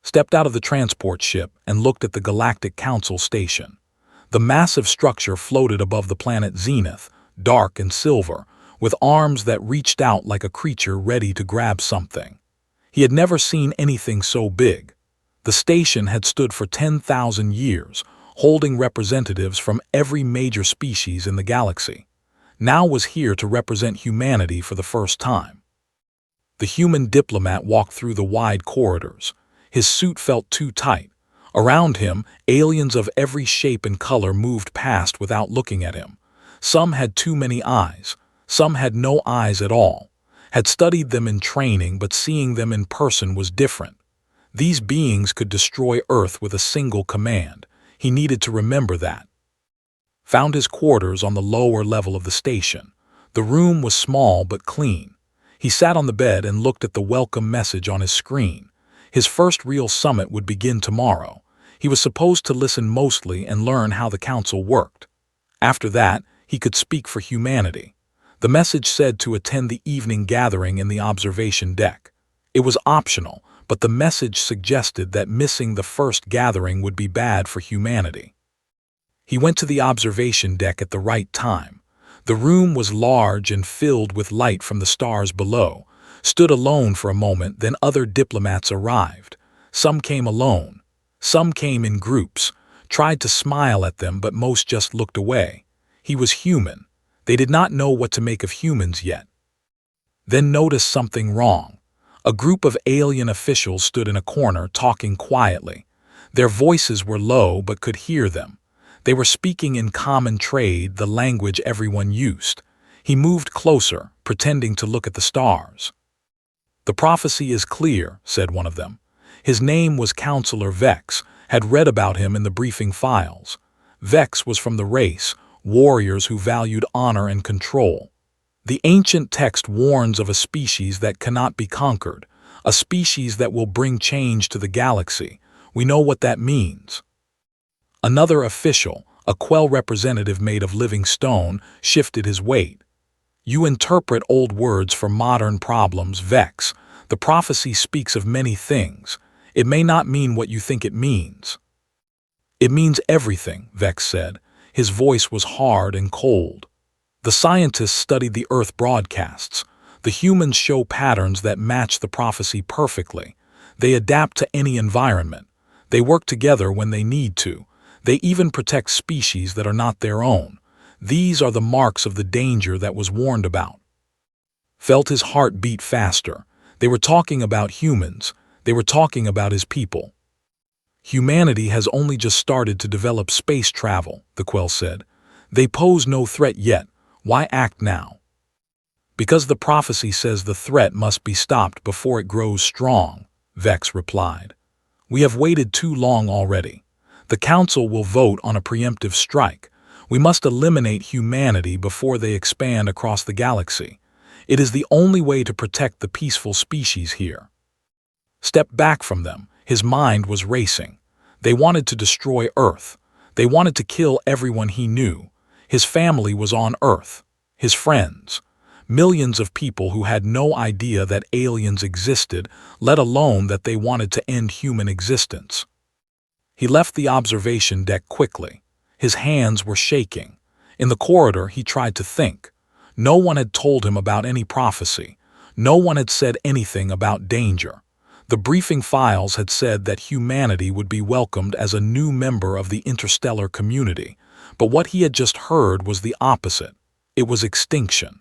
stepped out of the transport ship and looked at the Galactic Council station. The massive structure floated above the planet Zenith, dark and silver, with arms that reached out like a creature ready to grab something. He had never seen anything so big. The station had stood for 10,000 years, holding representatives from every major species in the galaxy. Now was here to represent humanity for the first time. The human diplomat walked through the wide corridors. His suit felt too tight. Around him, aliens of every shape and color moved past without looking at him. Some had too many eyes. Some had no eyes at all. Had studied them in training, but seeing them in person was different. These beings could destroy Earth with a single command. He needed to remember that. Found his quarters on the lower level of the station. The room was small but clean. He sat on the bed and looked at the welcome message on his screen. His first real summit would begin tomorrow. He was supposed to listen mostly and learn how the council worked. After that, he could speak for humanity. The message said to attend the evening gathering in the observation deck. It was optional, but the message suggested that missing the first gathering would be bad for humanity. He went to the observation deck at the right time. The room was large and filled with light from the stars below. Stood alone for a moment, then other diplomats arrived. Some came alone. Some came in groups. Tried to smile at them, but most just looked away. He was human. They did not know what to make of humans yet. Then noticed something wrong. A group of alien officials stood in a corner talking quietly. Their voices were low but could hear them. They were speaking in common trade, the language everyone used. He moved closer, pretending to look at the stars. "The prophecy is clear," said one of them. His name was Counselor Vex, had read about him in the briefing files. Vex was from the race, warriors who valued honor and control. The ancient text warns of a species that cannot be conquered, a species that will bring change to the galaxy. We know what that means. Another official, a Quell representative made of living stone, shifted his weight. "You interpret old words for modern problems, Vex. The prophecy speaks of many things. It may not mean what you think it means." "It means everything," Vex said. His voice was hard and cold. "The scientists studied the Earth broadcasts. The humans show patterns that match the prophecy perfectly. They adapt to any environment. They work together when they need to. They even protect species that are not their own. These are the marks of the danger that was warned about." Felt his heart beat faster. They were talking about humans. They were talking about his people. "Humanity has only just started to develop space travel," the Quell said. "They pose no threat yet. Why act now?" "Because the prophecy says the threat must be stopped before it grows strong," Vex replied. "We have waited too long already. The Council will vote on a preemptive strike. We must eliminate humanity before they expand across the galaxy. It is the only way to protect the peaceful species here." Stepped back from them. His mind was racing. They wanted to destroy Earth. They wanted to kill everyone he knew. His family was on Earth. His friends. Millions of people who had no idea that aliens existed, let alone that they wanted to end human existence. He left the observation deck quickly. His hands were shaking. In the corridor, he tried to think. No one had told him about any prophecy. No one had said anything about danger. The briefing files had said that humanity would be welcomed as a new member of the interstellar community, but what he had just heard was the opposite. It was extinction.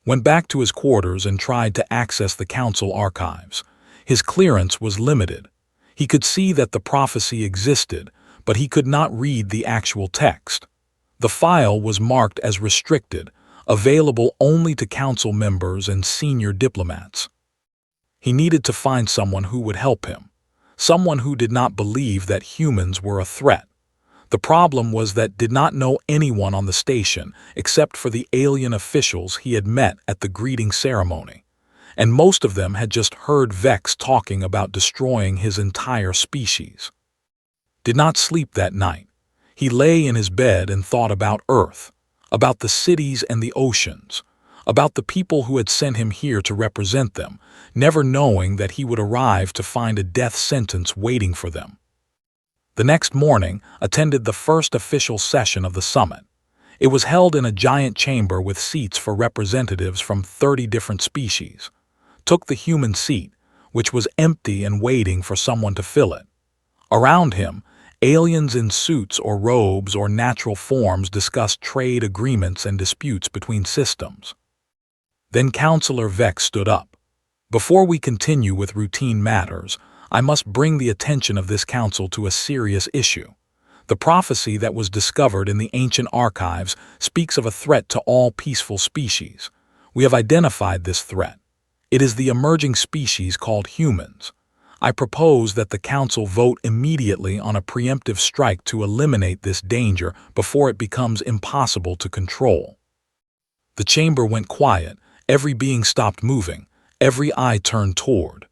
Went back to his quarters and tried to access the council archives. His clearance was limited. He could see that the prophecy existed, but he could not read the actual text. The file was marked as restricted, available only to council members and senior diplomats. He needed to find someone who would help him, someone who did not believe that humans were a threat. The problem was that did not know anyone on the station except for the alien officials he had met at the greeting ceremony, and most of them had just heard Vex talking about destroying his entire species. Did not sleep that night. He lay in his bed and thought about Earth, about the cities and the oceans, about the people who had sent him here to represent them, never knowing that he would arrive to find a death sentence waiting for them. The next morning attended the first official session of the summit. It was held in a giant chamber with seats for representatives from 30 different species. Took the human seat, which was empty and waiting for someone to fill it. Around him, aliens in suits or robes or natural forms discussed trade agreements and disputes between systems. Then Counselor Vex stood up. Before we continue with routine matters, I must bring the attention of this council to a serious issue. The prophecy that was discovered in the ancient archives speaks of a threat to all peaceful species. We have identified this threat. It is the emerging species called humans. I propose that the council vote immediately on a preemptive strike to eliminate this danger before it becomes impossible to control. The chamber went quiet. Every being stopped moving. Every eye turned toward.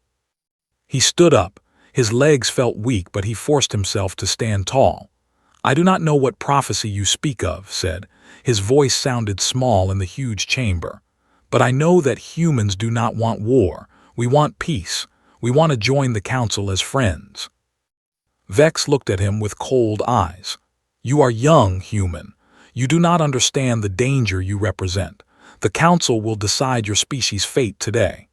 He stood up. His legs felt weak, but he forced himself to stand tall. "I do not know what prophecy you speak of," said. His voice sounded small in the huge chamber. "But I know that humans do not want war. We want peace. We want to join the council as friends." Vex looked at him with cold eyes. "You are young, human. You do not understand the danger you represent. The council will decide your species' fate today."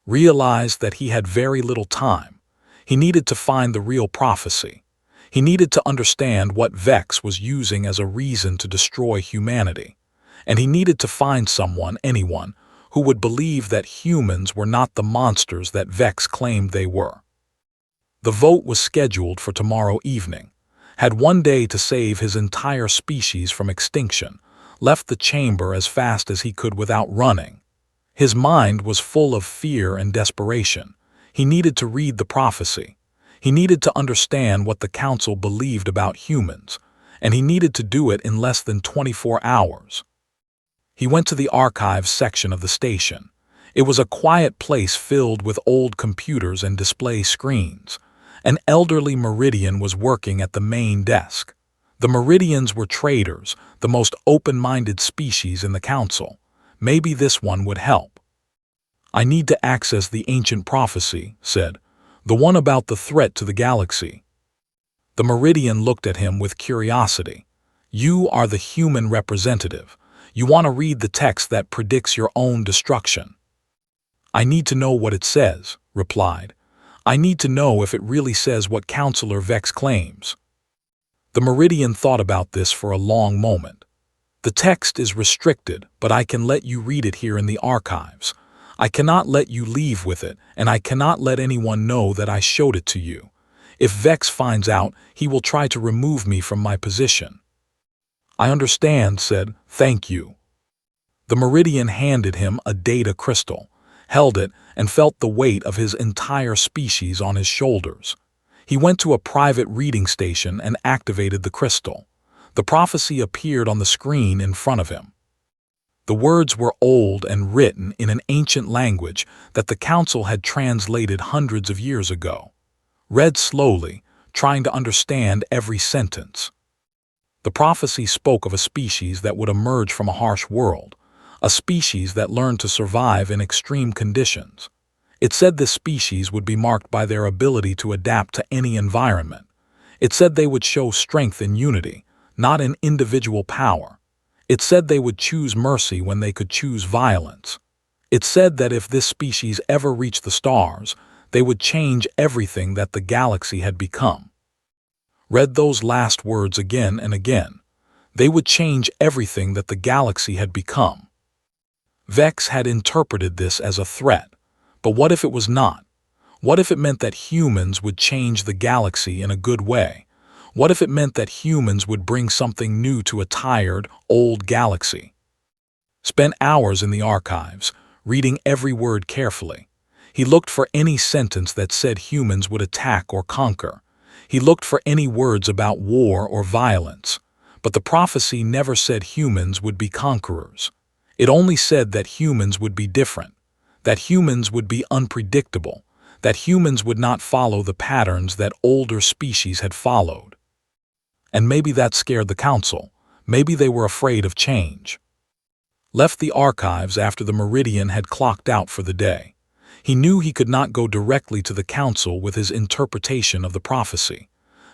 Realized that he had very little time. He needed to find the real prophecy. He needed to understand what Vex was using as a reason to destroy humanity. And he needed to find anyone, who would believe that humans were not the monsters that Vex claimed they were. The vote was scheduled for tomorrow evening. Had one day to save his entire species from extinction, left the chamber as fast as he could without running. His mind was full of fear and desperation. He needed to read the prophecy. He needed to understand what the council believed about humans, and he needed to do it in less than 24 hours. He went to the archives section of the station. It was a quiet place filled with old computers and display screens. An elderly Meridian was working at the main desk. The Meridians were traders, the most open-minded species in the council. Maybe this one would help. "I need to access the ancient prophecy," said. "The one about the threat to the galaxy." The Meridian looked at him with curiosity. "You are the human representative. You want to read the text that predicts your own destruction." "I need to know what it says," replied. "I need to know if it really says what Counselor Vex claims." The Meridian thought about this for a long moment. "The text is restricted, but I can let you read it here in the archives. I cannot let you leave with it, and I cannot let anyone know that I showed it to you. If Vex finds out, he will try to remove me from my position." "I understand," said. "Thank you." The Meridian handed him a data crystal, held it, and felt the weight of his entire species on his shoulders. He went to a private reading station and activated the crystal. The prophecy appeared on the screen in front of him. The words were old and written in an ancient language that the council had translated hundreds of years ago. Read slowly, trying to understand every sentence. The prophecy spoke of a species that would emerge from a harsh world, a species that learned to survive in extreme conditions. It said this species would be marked by their ability to adapt to any environment. It said they would show strength in unity, not in individual power. It said they would choose mercy when they could choose violence. It said that if this species ever reached the stars, they would change everything that the galaxy had become. Read those last words again and again. They would change everything that the galaxy had become. Vex had interpreted this as a threat. But what if it was not? What if it meant that humans would change the galaxy in a good way? What if it meant that humans would bring something new to a tired, old galaxy? Spent hours in the archives, reading every word carefully. He looked for any sentence that said humans would attack or conquer. He looked for any words about war or violence. But the prophecy never said humans would be conquerors. It only said that humans would be different, that humans would be unpredictable, that humans would not follow the patterns that older species had followed. And maybe that scared the council. Maybe they were afraid of change. left the archives after the meridian had clocked out for the day. He knew he could not go directly to the council with his interpretation of the prophecy.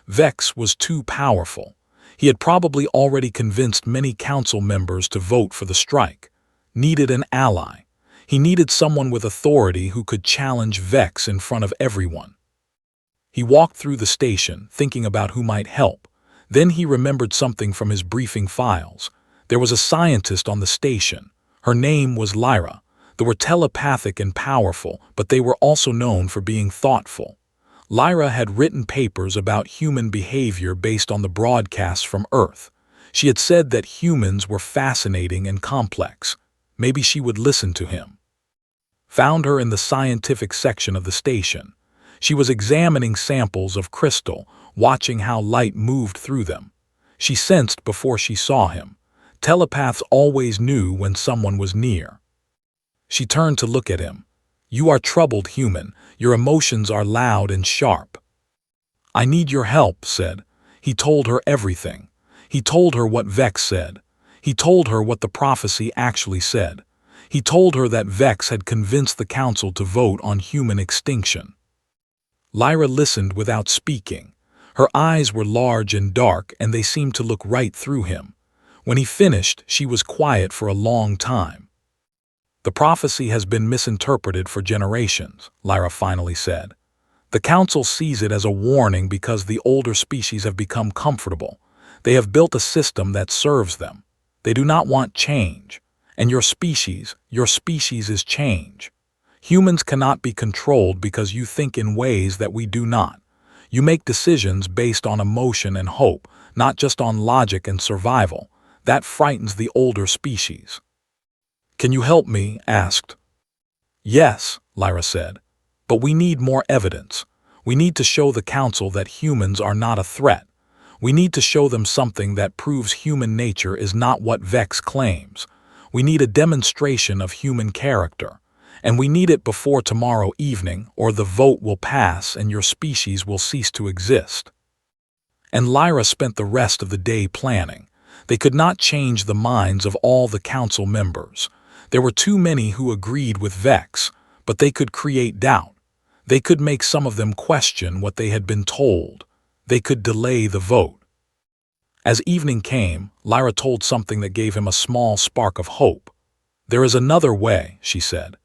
Vex was too powerful. He had probably already convinced many council members to vote for the strike. Needed an ally. He needed someone with authority who could challenge Vex in front of everyone. He walked through the station, thinking about who might help. Then he remembered something from his briefing files. There was a scientist on the station. Her name was Lyra. They were telepathic and powerful, but they were also known for being thoughtful. Lyra had written papers about human behavior based on the broadcasts from Earth. She had said that humans were fascinating and complex. Maybe she would listen to him. Found her in the scientific section of the station. She was examining samples of crystal, watching how light moved through them. She sensed before she saw him. Telepaths always knew when someone was near. She turned to look at him. "You are troubled, human. Your emotions are loud and sharp." "I need your help," said. He told her everything. He told her what Vex said. He told her what the prophecy actually said. He told her that Vex had convinced the council to vote on human extinction. Lyra listened without speaking. Her eyes were large and dark, and they seemed to look right through him. When he finished, she was quiet for a long time. "The prophecy has been misinterpreted for generations," Lyra finally said. "The council sees it as a warning because the older species have become comfortable. They have built a system that serves them. They do not want change. And your species is change. Humans cannot be controlled because you think in ways that we do not. You make decisions based on emotion and hope, not just on logic and survival. That frightens the older species." "Can you help me?" asked. "Yes," Lyra said. "But we need more evidence. We need to show the council that humans are not a threat. We need to show them something that proves human nature is not what Vex claims. We need a demonstration of human character. And we need it before tomorrow evening, or the vote will pass and your species will cease to exist." And Lyra spent the rest of the day planning. They could not change the minds of all the council members. There were too many who agreed with Vex, but they could create doubt. They could make some of them question what they had been told. They could delay the vote. As evening came, Lyra told something that gave him a small spark of hope. "There is another way," she said.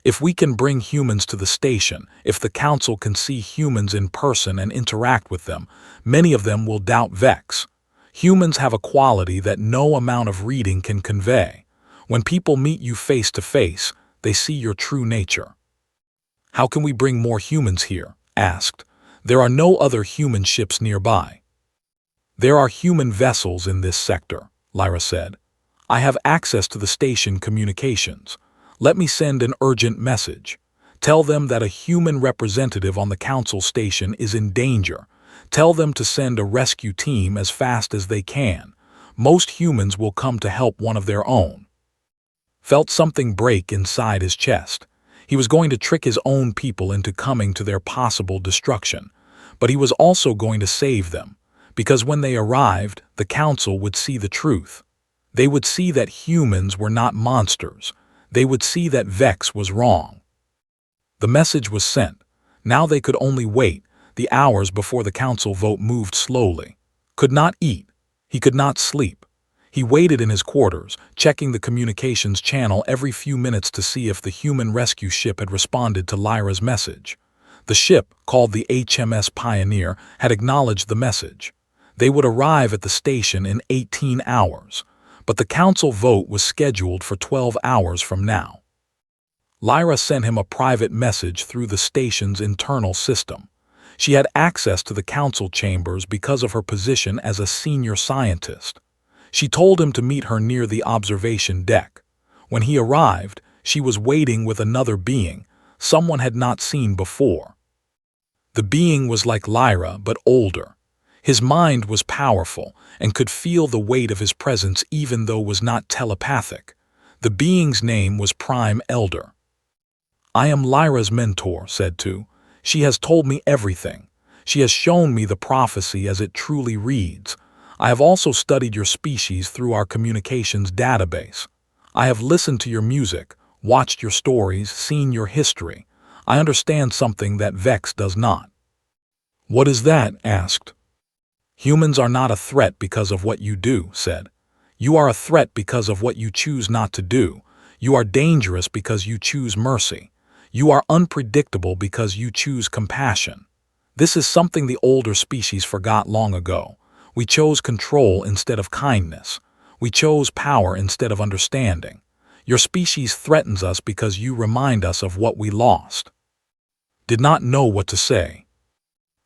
"If we can bring humans to the station, if the council can see humans in person and interact with them, many of them will doubt Vex. Humans have a quality that no amount of reading can convey. When people meet you face to face, they see your true nature." "How can we bring more humans here?" asked. "There are no other human ships nearby." "There are human vessels in this sector," Lyra said. "I have access to the station communications. Let me send an urgent message. Tell them that a human representative on the council station is in danger. Tell them to send a rescue team as fast as they can. Most humans will come to help one of their own." Felt something break inside his chest. He was going to trick his own people into coming to their possible destruction, but he was also going to save them, because when they arrived, the council would see the truth. They would see that humans were not monsters. They would see that Vex was wrong. The message was sent. Now they could only wait. The hours before the council vote moved slowly. Could not eat. He could not sleep. He waited in his quarters, checking the communications channel every few minutes to see if the human rescue ship had responded to Lyra's message. The ship, called the HMS Pioneer, had acknowledged the message. They would arrive at the station in 18 hours, but the council vote was scheduled for 12 hours from now. Lyra sent him a private message through the station's internal system. She had access to the council chambers because of her position as a senior scientist. She told him to meet her near the observation deck. When he arrived, she was waiting with another being, someone had not seen before. The being was like Lyra, but older. His mind was powerful and could feel the weight of his presence even though was not telepathic. The being's name was Prime Elder. "I am Lyra's mentor," said Tu. "She has told me everything. She has shown me the prophecy as it truly reads. I have also studied your species through our communications database. I have listened to your music, watched your stories, seen your history. I understand something that Vex does not." "What is that?" asked. "Humans are not a threat because of what you do," said. "You are a threat because of what you choose not to do. You are dangerous because you choose mercy. You are unpredictable because you choose compassion. This is something the older species forgot long ago. We chose control instead of kindness. We chose power instead of understanding. Your species threatens us because you remind us of what we lost." Did not know what to say.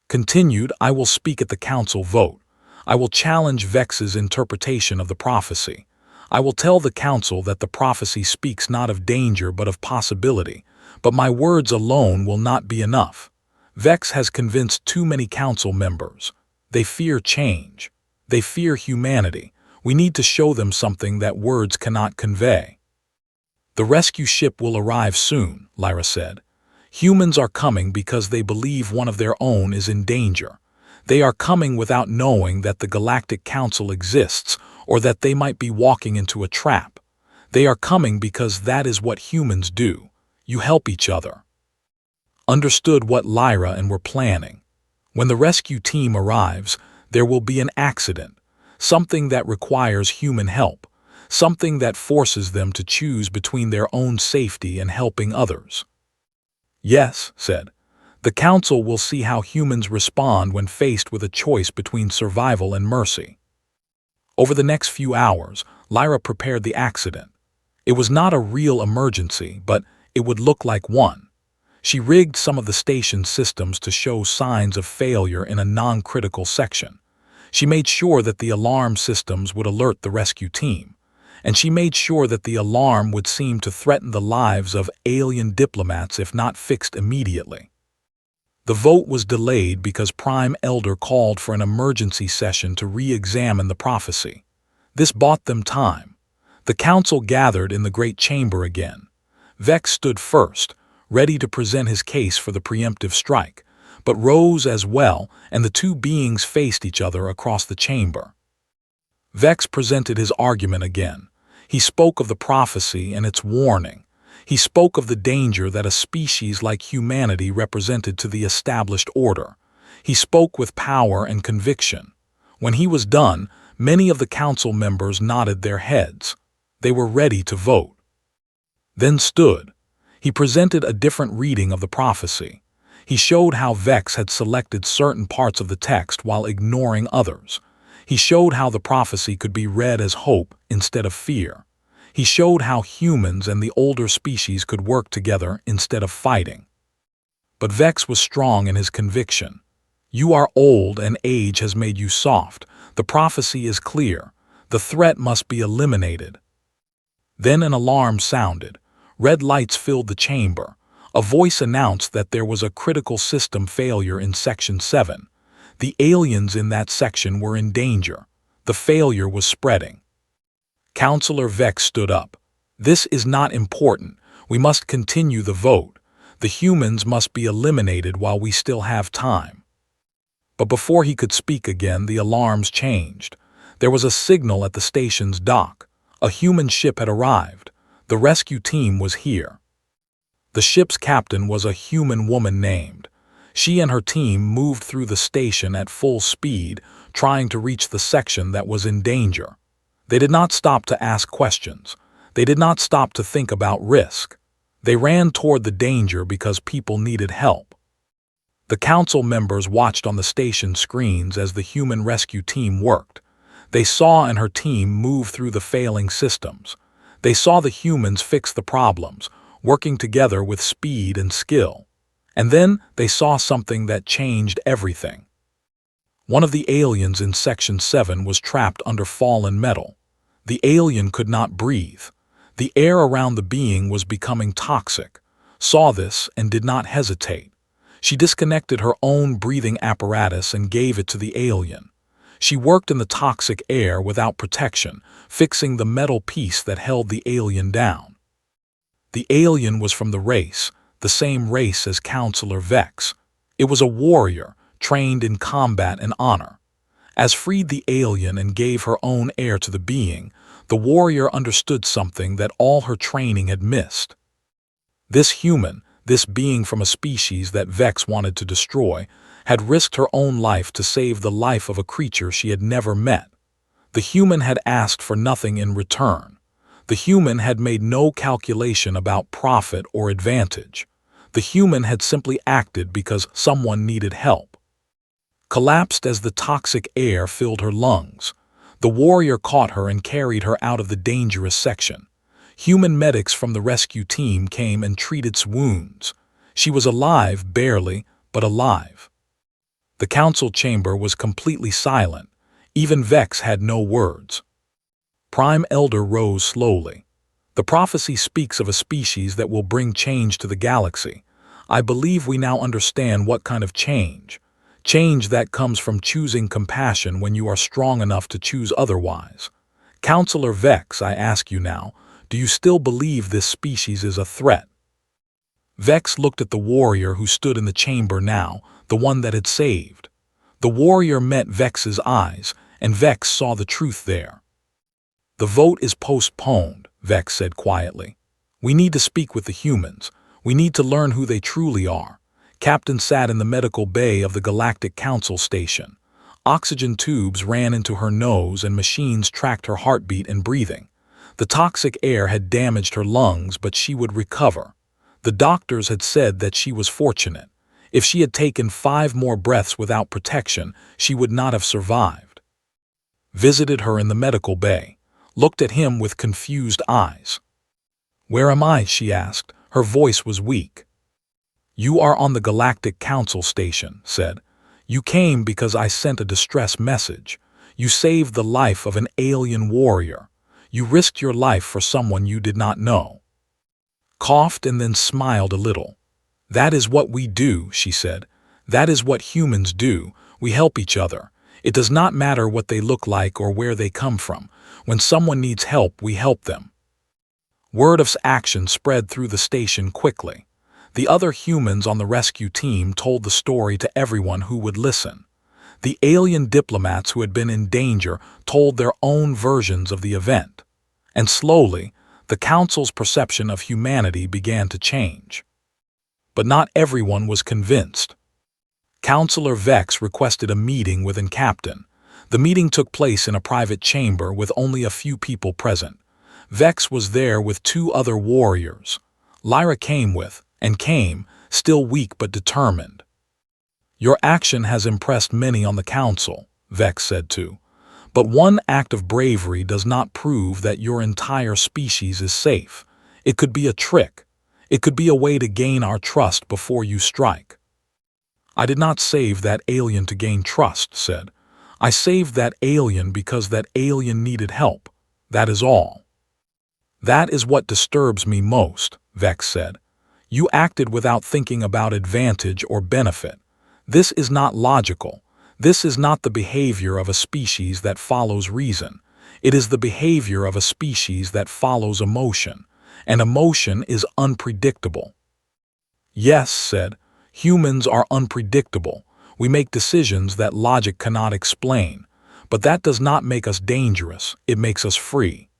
Continued, "I will speak at the council vote. I will challenge Vex's interpretation of the prophecy. I will tell the council that the prophecy speaks not of danger but of possibility, but my words alone will not be enough. Vex has convinced too many council members. They fear change. They fear humanity. We need to show them something that words cannot convey." "The rescue ship will arrive soon," Lyra said. "Humans are coming because they believe one of their own is in danger. They are coming without knowing that the Galactic Council exists or that they might be walking into a trap. They are coming because that is what humans do. You help each other." Understood what Lyra and were planning. When the rescue team arrives, there will be an accident, something that requires human help, something that forces them to choose between their own safety and helping others. "Yes," said. "The council will see how humans respond when faced with a choice between survival and mercy." Over the next few hours, Lyra prepared the accident. It was not a real emergency, but it would look like one. She rigged some of the station's systems to show signs of failure in a non-critical section. She made sure that the alarm systems would alert the rescue team, and she made sure that the alarm would seem to threaten the lives of alien diplomats if not fixed immediately. The vote was delayed because Prime Elder called for an emergency session to re-examine the prophecy. This bought them time. The council gathered in the Great Chamber again. Vex stood first, ready to present his case for the preemptive strike, but Rose as well, and the two beings faced each other across the chamber. Vex presented his argument again. He spoke of the prophecy and its warning. He spoke of the danger that a species like humanity represented to the established order. He spoke with power and conviction. When he was done, many of the council members nodded their heads. They were ready to vote. Then stood. He presented a different reading of the prophecy. He showed how Vex had selected certain parts of the text while ignoring others. He showed how the prophecy could be read as hope instead of fear. He showed how humans and the older species could work together instead of fighting. But Vex was strong in his conviction. "You are old and age has made you soft. The prophecy is clear. The threat must be eliminated." Then an alarm sounded. Red lights filled the chamber. A voice announced that there was a critical system failure in Section 7. The aliens in that section were in danger. The failure was spreading. Counselor Vex stood up. "This is not important. We must continue the vote. The humans must be eliminated while we still have time." But before he could speak again, the alarms changed. There was a signal at the station's dock. A human ship had arrived. The rescue team was here. The ship's captain was a human woman named. She and her team moved through the station at full speed, trying to reach the section that was in danger. They did not stop to ask questions. They did not stop to think about risk. They ran toward the danger because people needed help. The council members watched on the station screens as the human rescue team worked. They saw and her team move through the failing systems. They saw the humans fix the problems, working together with speed and skill. And then they saw something that changed everything. One of the aliens in Section 7 was trapped under fallen metal. The alien could not breathe. The air around the being was becoming toxic. Saw this and did not hesitate. She disconnected her own breathing apparatus and gave it to the alien. She worked in the toxic air without protection, fixing the metal piece that held the alien down. The alien was from the same race as Counselor Vex. It was a warrior, trained in combat and honor. As freed the alien and gave her own air to the being, the warrior understood something that all her training had missed. This human, this being from a species that Vex wanted to destroy, had risked her own life to save the life of a creature she had never met. The human had asked for nothing in return. The human had made no calculation about profit or advantage. The human had simply acted because someone needed help. Collapsed as the toxic air filled her lungs, the warrior caught her and carried her out of the dangerous section. Human medics from the rescue team came and treated its wounds. She was alive, barely, but alive. The council chamber was completely silent. Even Vex had no words. Prime Elder rose slowly. The prophecy speaks of a species that will bring change to the galaxy. I believe we now understand what kind of change. Change that comes from choosing compassion when you are strong enough to choose otherwise. Counselor Vex, I ask you now, do you still believe this species is a threat? Vex looked at the warrior who stood in the chamber now, the one that had saved. The warrior met Vex's eyes, and Vex saw the truth there. The vote is postponed, Vex said quietly. We need to speak with the humans. We need to learn who they truly are. Captain sat in the medical bay of the Galactic Council station. Oxygen tubes ran into her nose and machines tracked her heartbeat and breathing. The toxic air had damaged her lungs, but she would recover. The doctors had said that she was fortunate. If she had taken 5 more breaths without protection, she would not have survived. Visited her in the medical bay. Looked at him with confused eyes. Where am I? She asked. Her voice was weak. You are on the Galactic Council station, said. You came because I sent a distress message. You saved the life of an alien warrior. You risked your life for someone you did not know. Coughed and then smiled a little. That is what we do, she said. That is what humans do. We help each other. It does not matter what they look like or where they come from. When someone needs help, we help them. Word of action spread through the station quickly. The other humans on the rescue team told the story to everyone who would listen. The alien diplomats who had been in danger told their own versions of the event. And slowly, the council's perception of humanity began to change. But not everyone was convinced. Counselor Vex requested a meeting with an captain. The meeting took place in a private chamber with only a few people present. Vex was there with 2 other warriors. Lyra came, still weak but determined. Your action has impressed many on the council, Vex said too. But one act of bravery does not prove that your entire species is safe. It could be a trick. It could be a way to gain our trust before you strike. I did not save that alien to gain trust, said. I saved that alien because that alien needed help. That is all. That is what disturbs me most, Vex said. You acted without thinking about advantage or benefit. This is not logical. This is not the behavior of a species that follows reason. It is the behavior of a species that follows emotion, and emotion is unpredictable. Yes, said, humans are unpredictable. We make decisions that logic cannot explain, but that does not make us dangerous. It makes us free.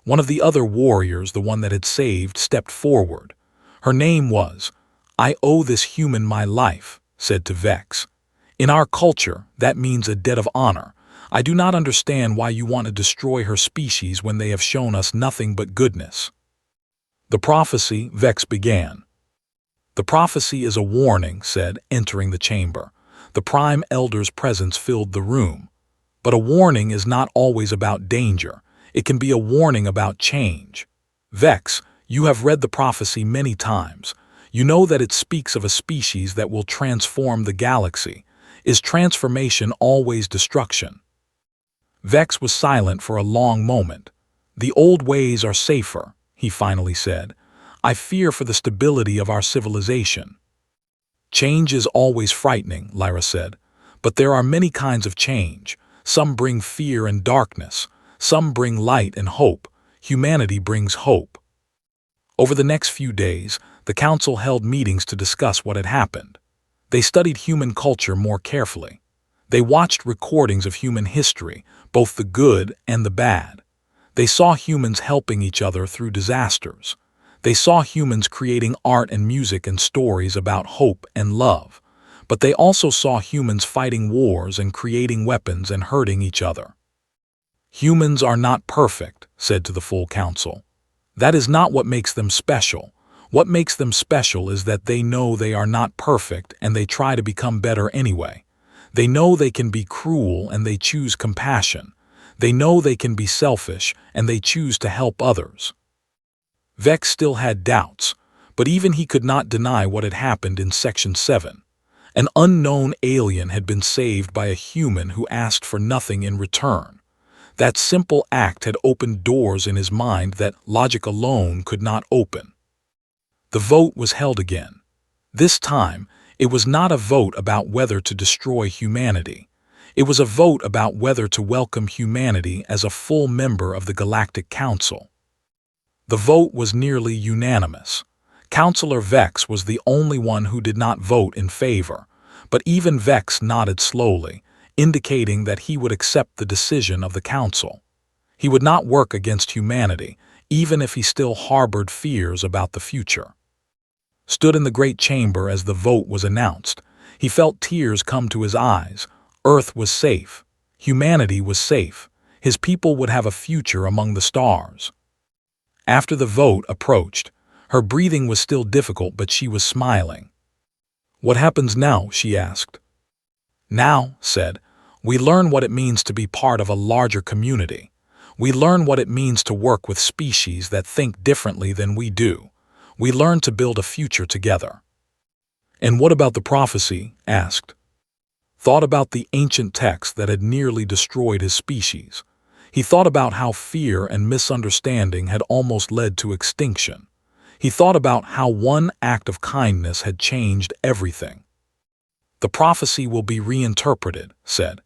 One of the other warriors, the one that had saved, stepped forward. Her name was, I owe this human my life, said to Vex. In our culture, that means a debt of honor. I do not understand why you want to destroy her species when they have shown us nothing but goodness. The prophecy, Vex began. The prophecy is a warning, said, entering the chamber. The Prime Elder's presence filled the room. But a warning is not always about danger. It can be a warning about change. Vex, you have read the prophecy many times. You know that it speaks of a species that will transform the galaxy. Is transformation always destruction? Vex was silent for a long moment. The old ways are safer, he finally said. I fear for the stability of our civilization. Change is always frightening, Lyra said. But there are many kinds of change. Some bring fear and darkness. Some bring light and hope. Humanity brings hope. Over the next few days, the council held meetings to discuss what had happened. They studied human culture more carefully. They watched recordings of human history, both the good and the bad. They saw humans helping each other through disasters. They saw humans creating art and music and stories about hope and love. But they also saw humans fighting wars and creating weapons and hurting each other. Humans are not perfect, said to the full council. That is not what makes them special. What makes them special is that they know they are not perfect and they try to become better anyway. They know they can be cruel and they choose compassion. They know they can be selfish and they choose to help others. Vex still had doubts, but even he could not deny what had happened in Section 7. An unknown alien had been saved by a human who asked for nothing in return. That simple act had opened doors in his mind that logic alone could not open. The vote was held again. This time, it was not a vote about whether to destroy humanity. It was a vote about whether to welcome humanity as a full member of the Galactic Council. The vote was nearly unanimous. Councillor Vex was the only one who did not vote in favor, but even Vex nodded slowly, indicating that he would accept the decision of the council. He would not work against humanity, even if he still harbored fears about the future. Stood in the great chamber as the vote was announced, he felt tears come to his eyes. Earth was safe. Humanity was safe. His people would have a future among the stars. After the vote approached, her breathing was still difficult, but she was smiling. "What happens now?" she asked. "Now," said, "we learn what it means to be part of a larger community. We learn what it means to work with species that think differently than we do. We learn to build a future together." "And what about the prophecy?" asked. Thought about the ancient text that had nearly destroyed his species. He thought about how fear and misunderstanding had almost led to extinction. He thought about how one act of kindness had changed everything. "The prophecy will be reinterpreted," said.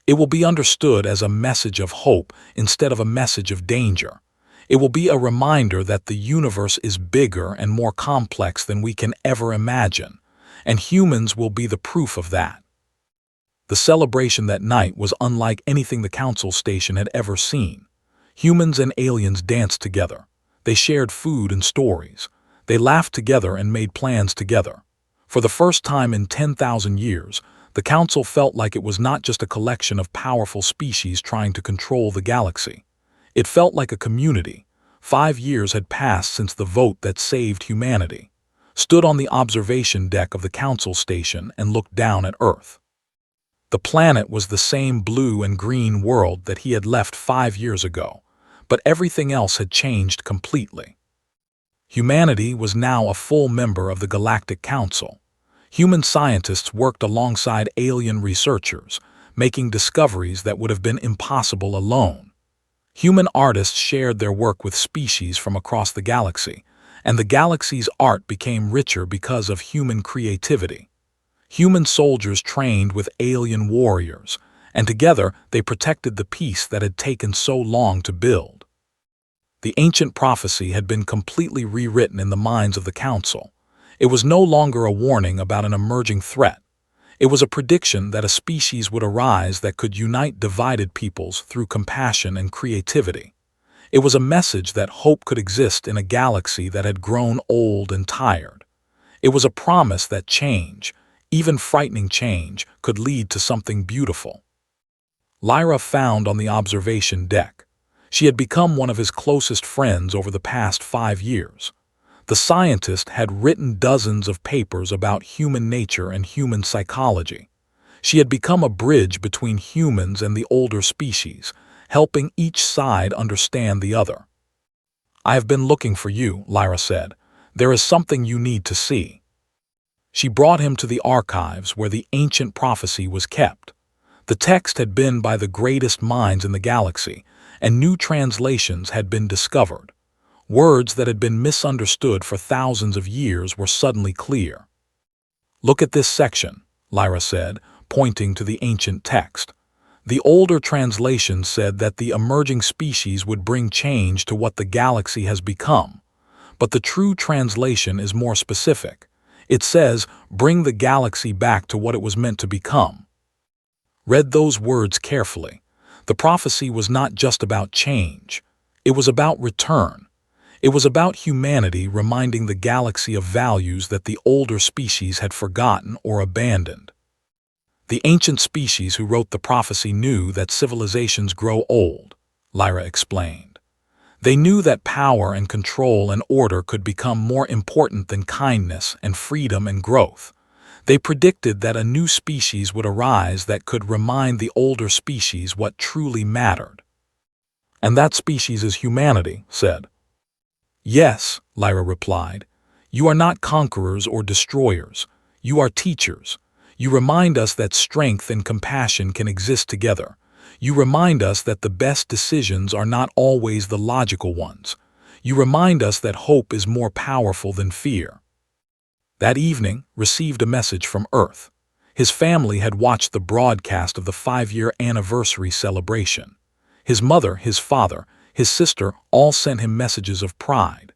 "It will be understood as a message of hope instead of a message of danger. It will be a reminder that the universe is bigger and more complex than we can ever imagine, and humans will be the proof of that." The celebration that night was unlike anything the council station had ever seen. Humans and aliens danced together. They shared food and stories. They laughed together and made plans together. For the first time in 10,000 years, the council felt like it was not just a collection of powerful species trying to control the galaxy. It felt like a community. 5 years had passed since the vote that saved humanity. Stood on the observation deck of the council station and looked down at Earth. The planet was the same blue and green world that he had left 5 years ago, but everything else had changed completely. Humanity was now a full member of the Galactic Council. Human scientists worked alongside alien researchers, making discoveries that would have been impossible alone. Human artists shared their work with species from across the galaxy, and the galaxy's art became richer because of human creativity. Human soldiers trained with alien warriors, and together they protected the peace that had taken so long to build. The ancient prophecy had been completely rewritten in the minds of the council. It was no longer a warning about an emerging threat. It was a prediction that a species would arise that could unite divided peoples through compassion and creativity. It was a message that hope could exist in a galaxy that had grown old and tired. It was a promise that change, even frightening change, could lead to something beautiful. Lyra found on the observation deck. She had become one of his closest friends over the past 5 years. The scientist had written dozens of papers about human nature and human psychology. She had become a bridge between humans and the older species, helping each side understand the other. "I have been looking for you," Lyra said. "There is something you need to see." She brought him to the archives where the ancient prophecy was kept. The text had been by the greatest minds in the galaxy, and new translations had been discovered. Words that had been misunderstood for thousands of years were suddenly clear. "Look at this section," Lyra said, pointing to the ancient text. The older translation said that the emerging species would bring change to what the galaxy has become. But the true translation is more specific. It says, "Bring the galaxy back to what it was meant to become." Read those words carefully. The prophecy was not just about change. It was about return. It was about humanity reminding the galaxy of values that the older species had forgotten or abandoned. The ancient species who wrote the prophecy knew that civilizations grow old, Lyra explained. They knew that power and control and order could become more important than kindness and freedom and growth. They predicted that a new species would arise that could remind the older species what truly mattered. "And that species is humanity," said. "Yes," Lyra replied. "You are not conquerors or destroyers. You are teachers. You remind us that strength and compassion can exist together. You remind us that the best decisions are not always the logical ones. You remind us that hope is more powerful than fear." That evening, received a message from Earth. His family had watched the broadcast of the 5-year anniversary celebration. His mother, his father, his sister all sent him messages of pride.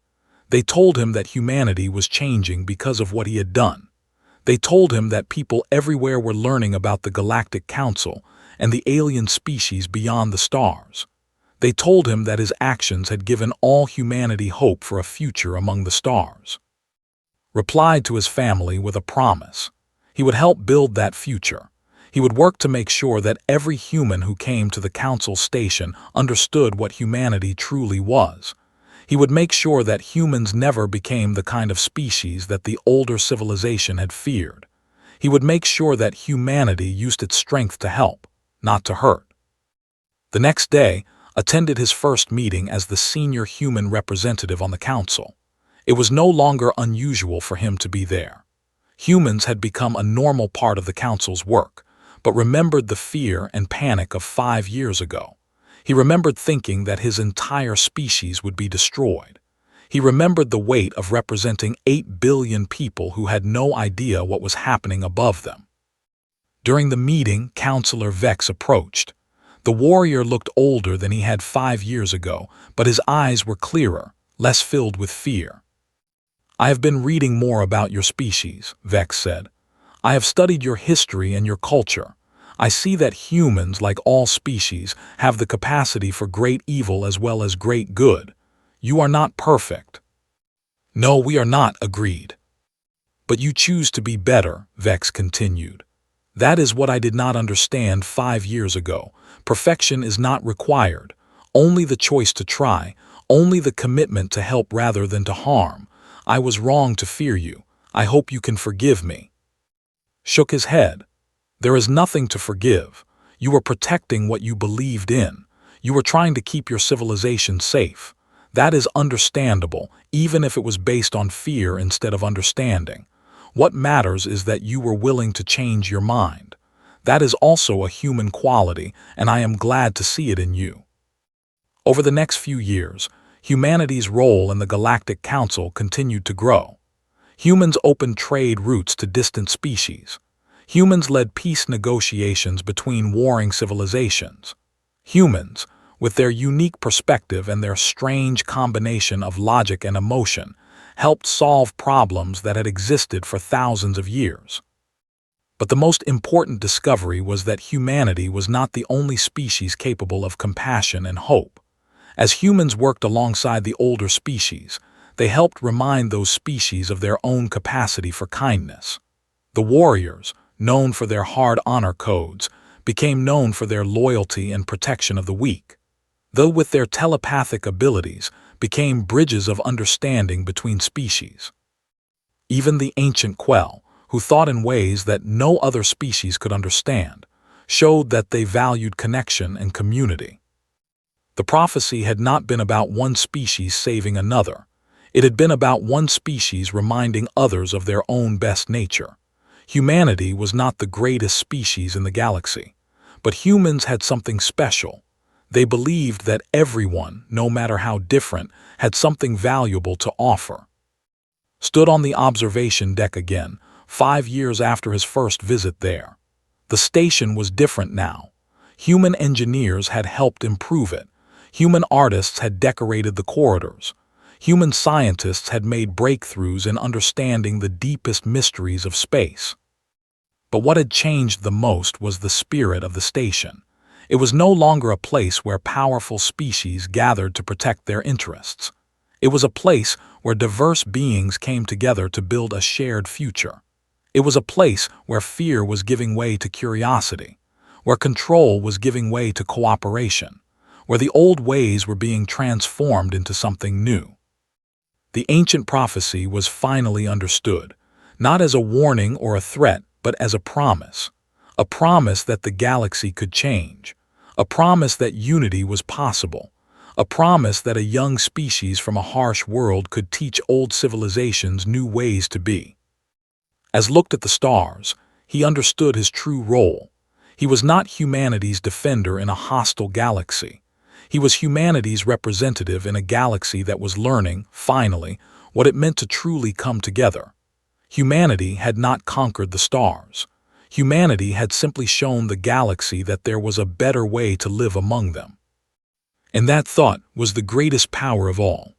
They told him that humanity was changing because of what he had done. They told him that people everywhere were learning about the Galactic Council and the alien species beyond the stars. They told him that his actions had given all humanity hope for a future among the stars. Replied to his family with a promise. He would help build that future. He would work to make sure that every human who came to the council station understood what humanity truly was. He would make sure that humans never became the kind of species that the older civilization had feared. He would make sure that humanity used its strength to help, not to hurt. The next day, attended his first meeting as the senior human representative on the council. It was no longer unusual for him to be there. Humans had become a normal part of the council's work, but remembered the fear and panic of 5 years ago. He remembered thinking that his entire species would be destroyed. He remembered the weight of representing 8 billion people who had no idea what was happening above them. During the meeting, Counselor Vex approached. The warrior looked older than he had 5 years ago, but his eyes were clearer, less filled with fear. "I have been reading more about your species," Vex said. "I have studied your history and your culture. I see that humans, like all species, have the capacity for great evil as well as great good. You are not perfect." "No, we are not," agreed. "But you choose to be better," Vex continued. "That is what I did not understand 5 years ago. Perfection is not required. Only the choice to try, only the commitment to help rather than to harm. I was wrong to fear you. I hope you can forgive me." Shook his head. "There is nothing to forgive. You were protecting what you believed in. You were trying to keep your civilization safe. That is understandable, even if it was based on fear instead of understanding. What matters is that you were willing to change your mind. That is also a human quality, and I am glad to see it in you." Over the next few years, humanity's role in the Galactic Council continued to grow. Humans opened trade routes to distant species. Humans led peace negotiations between warring civilizations. Humans, with their unique perspective and their strange combination of logic and emotion, helped solve problems that had existed for thousands of years. But the most important discovery was that humanity was not the only species capable of compassion and hope. As humans worked alongside the older species, they helped remind those species of their own capacity for kindness. The warriors, known for their hard honor codes, became known for their loyalty and protection of the weak. Though with their telepathic abilities, became bridges of understanding between species. Even the ancient Quell, who thought in ways that no other species could understand, showed that they valued connection and community. The prophecy had not been about one species saving another. It had been about one species reminding others of their own best nature. Humanity was not the greatest species in the galaxy, but humans had something special. They believed that everyone, no matter how different, had something valuable to offer. Stood on the observation deck again, 5 years after his first visit there. The station was different now. Human engineers had helped improve it. Human artists had decorated the corridors. Human scientists had made breakthroughs in understanding the deepest mysteries of space. But what had changed the most was the spirit of the station. It was no longer a place where powerful species gathered to protect their interests. It was a place where diverse beings came together to build a shared future. It was a place where fear was giving way to curiosity, where control was giving way to cooperation, where the old ways were being transformed into something new. The ancient prophecy was finally understood, not as a warning or a threat, but as a promise that the galaxy could change, a promise that unity was possible, a promise that a young species from a harsh world could teach old civilizations new ways to be. As looked at the stars, he understood his true role. He was not humanity's defender in a hostile galaxy. He was humanity's representative in a galaxy that was learning, finally, what it meant to truly come together. Humanity had not conquered the stars. Humanity had simply shown the galaxy that there was a better way to live among them. And that thought was the greatest power of all.